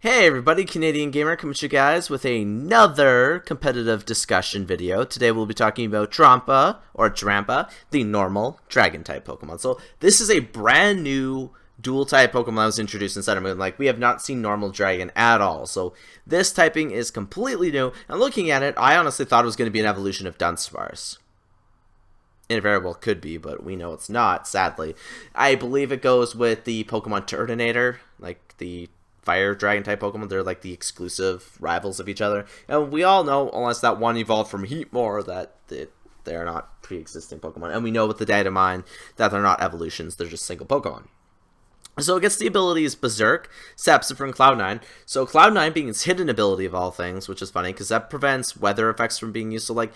Hey everybody, Canadian Gamer coming to you guys with another competitive discussion video. Today we'll be talking about Drampa, the normal dragon type Pokemon. So this is a brand new dual type Pokemon that was introduced in Sun and Moon. Like, we have not seen normal dragon at all. So this typing is completely new. And looking at it, I honestly thought it was going to be an evolution of Dunsparce. It very well could be, but we know it's not, sadly. I believe it goes with the Pokemon Turtonator, like the fire dragon type Pokemon. They're like the exclusive rivals of each other, and we all know, unless that one evolved from Heatmor, that they're not pre-existing Pokemon. And we know with the data mine that they're not evolutions, they're just single Pokemon. So it gets the abilities Berserk, Sapsifter, and Cloud9. So Cloud9 being its hidden ability of all things, which is funny because that prevents weather effects from being used. So like,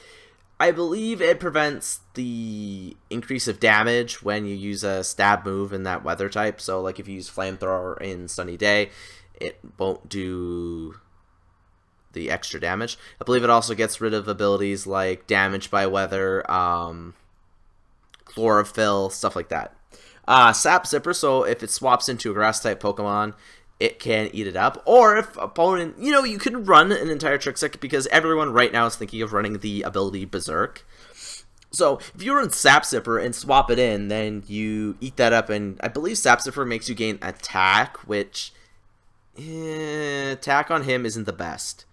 I believe it prevents the increase of damage when you use a stab move in that weather type. So like if you use Flamethrower in Sunny Day, it won't do the extra damage. I believe it also gets rid of abilities like damage by weather, chlorophyll, stuff like that. Sap Zipper, so if it swaps into a grass type Pokemon, it can eat it up. Or if opponent, you could run an entire trick set, because everyone right now is thinking of running the ability Berserk. So if you run Sap Zipper and swap it in, then you eat that up, and I believe Sap Zipper makes you gain attack, which attack on him isn't the best.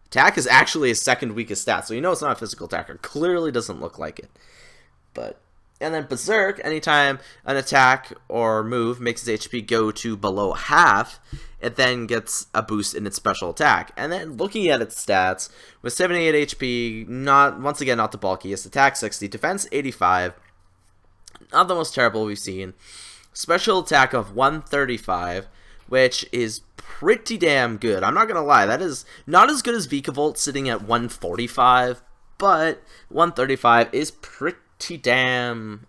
Attack is actually his second weakest stat, so it's not a physical attacker. Clearly doesn't look like it. And then Berserk, anytime an attack or move makes its HP go to below half, it then gets a boost in its special attack. And then looking at its stats, with 78 HP, once again not the bulkiest, attack 60, defense 85, not the most terrible we've seen. Special attack of 135, which is pretty damn good. I'm not going to lie, that is not as good as Vikavolt sitting at 145, but 135 is pretty damn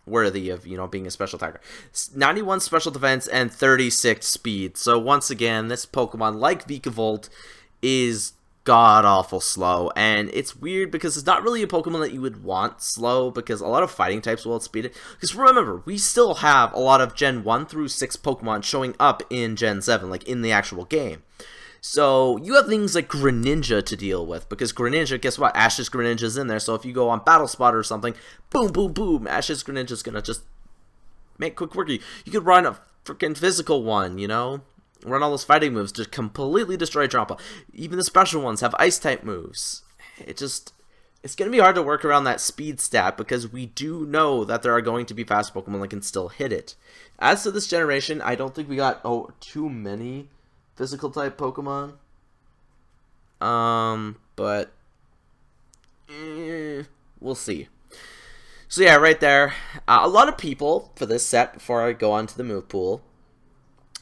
worthy of being a special attacker. 91 special defense and 36 speed. So once again, this Pokemon, like Vikavolt, is god-awful slow, and it's weird because it's not really a Pokemon that you would want slow, because a lot of fighting types will outspeed it. Because remember, we still have a lot of Gen 1 through 6 Pokemon showing up in Gen 7, like in the actual game. So you have things like Greninja to deal with, because Greninja, guess what? Ash's Greninja's in there, so if you go on Battle Spot or something, boom, boom, boom, Ash's Greninja's gonna just make quick work. You could run a freaking physical one, run all those fighting moves to completely destroy Drampa. Even the special ones have ice type moves. It's going to be hard to work around that speed stat, because we do know that there are going to be fast Pokemon that can still hit it. As to this generation, I don't think we got too many physical type Pokemon. But we'll see. So yeah, right there. A lot of people for this set, before I go on to the move pool,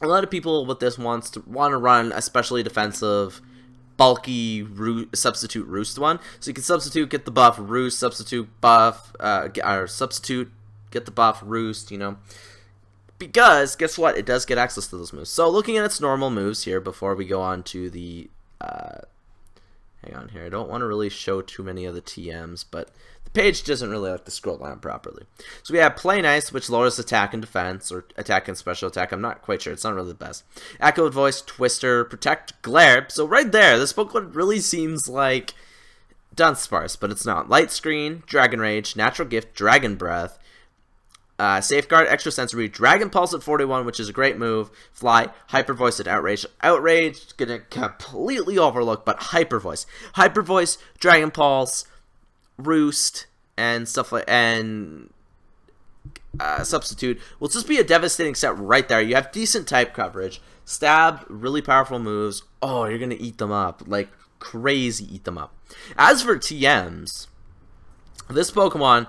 a lot of people with this want to run a specially defensive, bulky substitute Roost one. So you can substitute, get the buff Roost, substitute buff, or substitute, get the buff Roost, Because, guess what? It does get access to those moves. So looking at its normal moves here before we go on to the, hang on here, I don't want to really show too many of the TMs, but the page doesn't really like to scroll down properly. So we have Play Nice, which lowers attack and defense, or attack and special attack. I'm not quite sure. It's not really the best. Echoed Voice, Twister, Protect, Glare. So right there, this Pokemon really seems like Dunsparce, but it's not. Light Screen, Dragon Rage, Natural Gift, Dragon Breath, Safeguard, Extra Sensory, Dragon Pulse at 41, which is a great move. Fly, Hyper Voice, and Outrage. Outrage, gonna completely overlook, but Hyper Voice. Hyper Voice, Dragon Pulse, Roost, and stuff like, and Substitute will just be a devastating set right there. You have decent type coverage. Stab, really powerful moves. Oh, you're gonna eat them up. Like, crazy eat them up. As for TMs, this Pokemon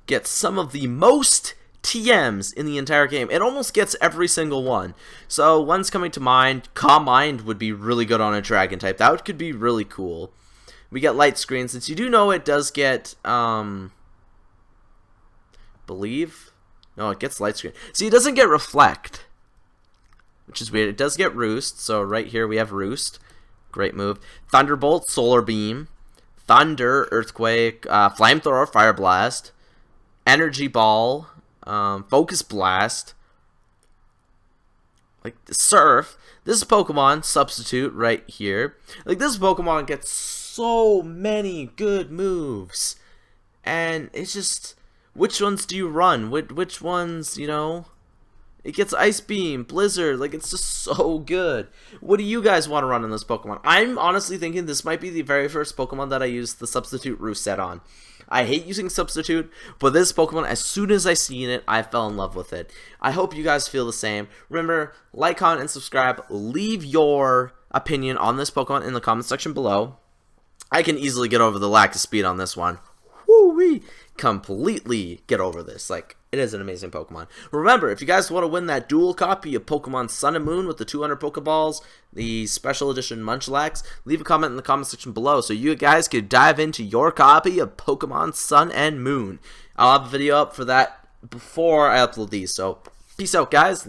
gets some of the most TMs in the entire game. It almost gets every single one. So one's coming to mind. Calm Mind would be really good on a dragon type. That could be really cool. We get Light Screen, since you do know it does get believe? No, it gets Light Screen. See, it doesn't get Reflect, which is weird. It does get Roost, so right here we have Roost. Great move. Thunderbolt, Solar Beam, Thunder, Earthquake, Flamethrower, Fire Blast, Energy Ball, Focus Blast, like Surf. This Pokemon substitute right here. Like this Pokemon gets so many good moves, and it's just which ones do you run? Which ones, you know? It gets Ice Beam, Blizzard, like it's just so good. What do you guys want to run in this Pokemon? I'm honestly thinking this might be the very first Pokemon that I use the Substitute Roost set on. I hate using Substitute, but this Pokemon, as soon as I seen it, I fell in love with it. I hope you guys feel the same. Remember, like, comment, and subscribe. Leave your opinion on this Pokemon in the comment section below. I can easily get over the lack of speed on this one. Woo-wee! Completely get over this. Like, it is an amazing Pokemon. Remember, if you guys want to win that dual copy of Pokemon Sun and Moon with the 200 Pokeballs, the special edition Munchlax, leave a comment in the comment section below so you guys could dive into your copy of Pokemon Sun and Moon. I'll have a video up for that before I upload these. So, peace out, guys.